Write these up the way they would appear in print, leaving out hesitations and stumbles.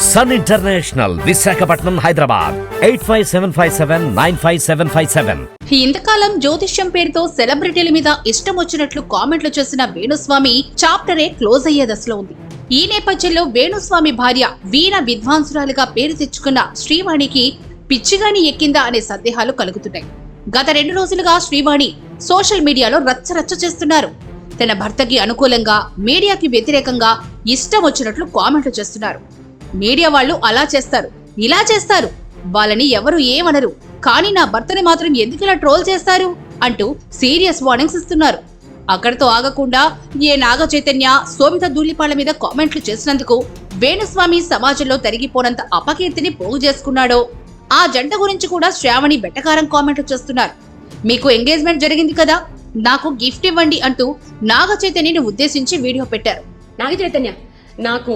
Sun international, Visakhapatnam, Hyderabad 8575795757. ఇంతకాలం జ్యోతిష్యం పేరుతో సెలబ్రిటీల మీద ఇష్టం వచ్చినట్లు కామెంట్లు చేసిన వేణుస్వామి చాప్టరే క్లోజ్ అయ్యే దశలో ఉంది. ఈ నేపథ్యంలో వేణుస్వామి భార్య వీణ విద్వాంసురాలుగా పేరు తెచ్చుకున్న శ్రీవాణికి పిచ్చిగాని ఎక్కిందా అనే సందేహాలు కలుగుతున్నాయి. గత 2 రోజులుగా శ్రీవాణి సోషల్ మీడియాలో రచ్చరచ్చ చేస్తున్నారు. తన భర్తకి అనుకూలంగా, మీడియాకి వ్యతిరేకంగా ఇష్టం వచ్చినట్లు కామెంట్లు చేస్తున్నారు. మీడియా వాళ్ళు అలా చేస్తారు, ఇలా చేస్తారు, వాళ్ళని ఎవరు ఏమనరు, కానీ నా భర్తని మాత్రం ఎందుకిలా ట్రోల్ చేస్తారు అంటూ సీరియస్ వార్నింగ్స్ ఇస్తున్నారు. అక్కడితో ఆగకుండా ఏ నాగ చైతన్య, శోభిత ధూళిపాళ్ల మీద కామెంట్లు చేసినందుకు వేణుస్వామి సమాజంలో తరిగిపోనంత అపకీర్తిని పోగు చేసుకున్నాడో, ఆ జంట గురించి కూడా శ్రావణి వెట్టకారం కామెంట్లు చేస్తున్నారు. మీకు ఎంగేజ్మెంట్ జరిగింది కదా, నాకు గిఫ్ట్ ఇవ్వండి అంటూ నాగ చైతన్యని ఉద్దేశించి వీడియో పెట్టారు. నాగ చైతన్య, నాకు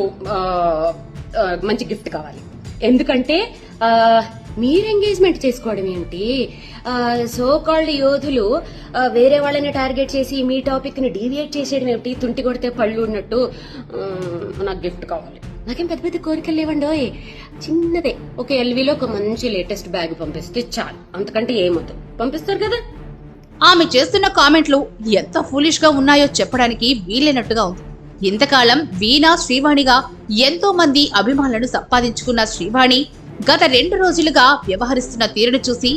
మంచి గిఫ్ట్ కావాలి. ఎందుకంటే మీరు ఎంగేజ్మెంట్ చేసుకోవడం ఏంటి? సో కాల్డ్ యోధులు వేరే వాళ్ళని టార్గెట్ చేసి మీ టాపిక్ ని డీవియేట్ చేసేయడం ఏమిటి? తుంటి కొడితే పళ్ళు ఉన్నట్టు. నాకు గిఫ్ట్ కావాలి. నాకేం పెద్ద పెద్ద కోరికలు లేవండోయ్, చిన్నదే. ఒక ఎల్వీలో ఒక మంచి లేటెస్ట్ బ్యాగ్ పంపిస్తే చాలు, అంతకంటే ఏమవుతుంది. పంపిస్తారు కదా. ఆమె చేస్తున్న కామెంట్లు ఎంత ఫూలిష్ గా ఉన్నాయో చెప్పడానికి వీలైనట్టుగా ఉంది. ఇంతకాలం వీణ శ్రీవాణిగా ఎంతో మంది అభిమానులను సంపాదించుకున్న శ్రీవాణి గత 2 రోజులుగా వ్యవహరిస్తున్న తీరును చూసి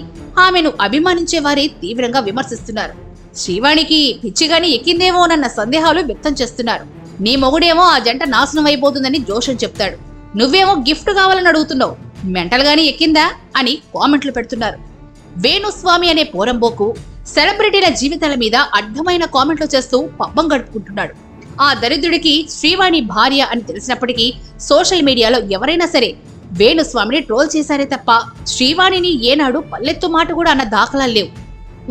ఆమెను అభిమానించే వారే తీవ్రంగా విమర్శిస్తున్నారు. శ్రీవాణికి పిచ్చిగాని ఎక్కిందేమోనన్న సందేహాలు వ్యక్తం చేస్తున్నారు. నీ మొగుడేమో ఆ జంట నాశనం అయిపోతుందని జోషన్ చెప్తాడు, నువ్వేమో గిఫ్ట్ కావాలని అడుగుతున్నావు, మెంటల్ గాని ఎక్కిందా అని కామెంట్లు పెడుతున్నారు. వేణుస్వామి అనే పోరంబోకు సెలబ్రిటీల జీవితాల మీద అడ్డమైన కామెంట్లు చేస్తూ పబ్బం గడుపుకుంటున్నాడు. ఆ దరిద్రుడికి శ్రీవాణి భార్య అని తెలిసినప్పటికీ సోషల్ మీడియాలో ఎవరైనా సరే వేణుస్వామిని ట్రోల్ చేశారే తప్ప శ్రీవాణిని ఏనాడు పల్లెత్తు మాట కూడా అన్న దాఖలాలు లేవు.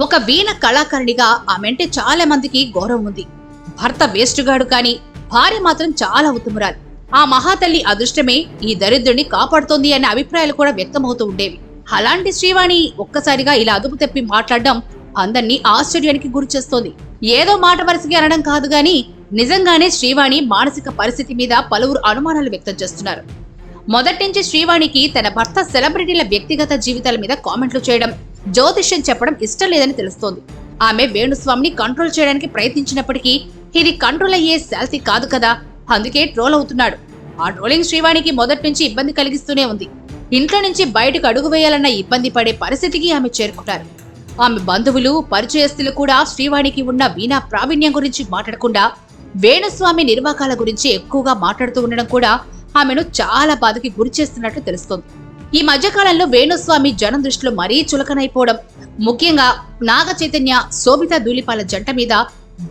ఒక వీణ కళాకారుడిగా ఆమెంటే చాలా మందికి గౌరవం ఉంది. భర్త వేస్టుగాడు కానీ భార్య మాత్రం చాలా ఉత్తమురాలు. ఆ మహాతల్లి అదృష్టమే ఈ దరిద్రుడిని కాపాడుతోంది అనే అభిప్రాయాలు కూడా వ్యక్తమవుతూ ఉండేవి. అలాంటి శ్రీవాణి ఒక్కసారిగా ఇలా అదుపు తప్పి మాట్లాడడం అందరినీ ఆశ్చర్యానికి గురిచేస్తోంది. ఏదో మాట వరుసగా అనడం కాదు గాని నిజంగానే శ్రీవాణి మానసిక పరిస్థితి మీద పలువురు అనుమానాలు వ్యక్తం చేస్తున్నారు. మొదటి నుంచి శ్రీవాణికి తన భర్త సెలబ్రిటీల వ్యక్తిగత జీవితాల మీద కామెంట్లు చేయడం, జ్యోతిష్యం చెప్పడం ఇష్టం లేదని తెలుస్తోంది. ఆమె వేణుస్వామిని కంట్రోల్ చేయడానికి ప్రయత్నించినప్పటికీ ఇది కంట్రోల్ అయ్యే శాల్తీ కాదు కదా, అందుకే ట్రోల్ అవుతున్నాడు. ఆ ట్రోలింగ్ శ్రీవాణికి మొదటి నుంచి ఇబ్బంది కలిగిస్తూనే ఉంది. ఇంట్లో నుంచి బయటకు అడుగు వేయాలన్న ఇబ్బంది పడే పరిస్థితికి ఆమె చేరుకుంటారు. ఆమె బంధువులు, పరిచయస్తులు కూడా శ్రీవాణికి ఉన్న వీణా ప్రావీణ్యం గురించి మాట్లాడకుండా వేణుస్వామి నిర్వాకాల గురించి ఎక్కువగా మాట్లాడుతూ ఉండడం కూడా ఆమెను చాలా బాధకి గురి చేస్తున్నట్లు తెలుస్తోంది. ఈ మధ్యకాలంలో వేణుస్వామి జనం దృష్టిలో మరీ చులకనైపోవడం, ముఖ్యంగా నాగ చైతన్య, శోభిత ధూళిపాల జంట మీద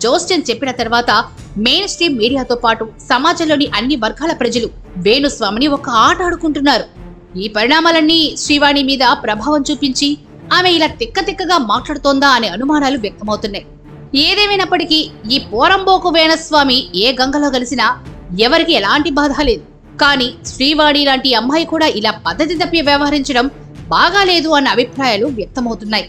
జోస్యం చెప్పిన తర్వాత మెయిన్ స్ట్రీమ్ మీడియాతో పాటు సమాజంలోని అన్ని వర్గాల ప్రజలు వేణుస్వామిని ఒక ఆట ఆడుకుంటున్నారు. ఈ పరిణామాలన్నీ శ్రీవాణి మీద ప్రభావం చూపించి ఆమె ఇలా తిక్కగా మాట్లాడుతోందా అనే అనుమానాలు వ్యక్తమవుతున్నాయి. ఏదేమైనప్పటికీ ఈ పోరంబోకు వేణుస్వామి ఏ గంగలో కలిసినా ఎవరికి ఎలాంటి బాధ లేదు. కానీ శ్రీవాణి లాంటి అమ్మాయి కూడా ఇలా పద్ధతి తప్పి వ్యవహరించడం బాగాలేదు అన్న అభిప్రాయాలు వ్యక్తమవుతున్నాయి.